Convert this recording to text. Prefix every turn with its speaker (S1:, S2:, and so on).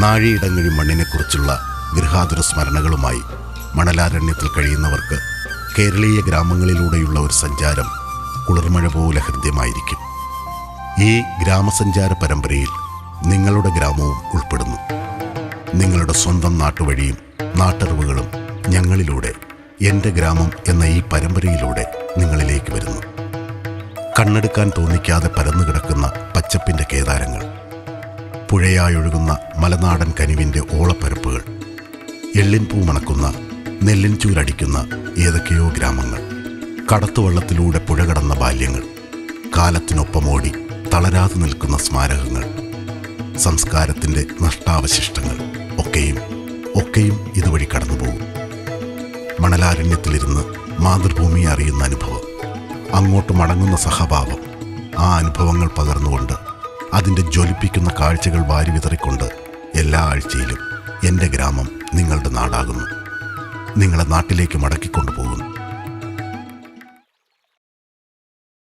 S1: നാഴിയിടങ്ങഴി മണ്ണിനെക്കുറിച്ചുള്ള ഗൃഹാതുര സ്മരണകളുമായി മണലാരണ്യത്തിൽ കഴിയുന്നവർക്ക് കേരളീയ ഗ്രാമങ്ങളിലൂടെയുള്ള ഒരു സഞ്ചാരം കുളിർമഴ പോലെ ഹൃദ്യമായിരിക്കും. ഈ ഗ്രാമസഞ്ചാര പരമ്പരയിൽ നിങ്ങളുടെ ഗ്രാമവും ഉൾപ്പെടുന്നു. നിങ്ങളുടെ സ്വന്തം നാട്ടുവഴിയും നാട്ടറിവുകളും ഞങ്ങളിലൂടെ എൻ്റെ ഗ്രാമം എന്ന ഈ പരമ്പരയിലൂടെ നിങ്ങളിലേക്ക് വരുന്നു. കണ്ണെടുക്കാൻ തോന്നിക്കാതെ പരന്നുകിടക്കുന്ന പച്ചപ്പിൻ്റെ കേദാരങ്ങൾ, പുഴയായൊഴുകുന്ന മലനാടൻ കനിവിൻ്റെ ഓളപ്പരപ്പുകൾ, എള്ളിൻപൂ മണക്കുന്ന നെല്ലിൻ ചൂരടിക്കുന്ന ഏതൊക്കെയോ ഗ്രാമങ്ങൾ, കടത്തുവള്ളത്തിലൂടെ പുഴ കടന്ന ബാല്യങ്ങൾ, കാലത്തിനൊപ്പമോടി തളരാതെ നിൽക്കുന്ന സ്മാരകങ്ങൾ, സംസ്കാരത്തിൻ്റെ നഷ്ടാവശിഷ്ടങ്ങൾ ഒക്കെയും ഇതുവഴി കടന്നുപോകും. മണലാരണ്യത്തിലിരുന്ന് മാതൃഭൂമിയെ അറിയുന്ന അനുഭവം, അങ്ങോട്ട് മടങ്ങുന്ന സഹഭാവം, ആ അനുഭവങ്ങൾ പകർന്നുകൊണ്ട് അതിൻ്റെ ജ്വലിപ്പിക്കുന്ന കാഴ്ചകൾ വാരി വിതറിക്കൊണ്ട് എല്ലാ ആഴ്ചയിലും എൻ്റെ ഗ്രാമം നിങ്ങളുടെ നാടാകുന്നു, നിങ്ങളെ നാട്ടിലേക്ക് മടക്കിക്കൊണ്ടുപോകുന്നു.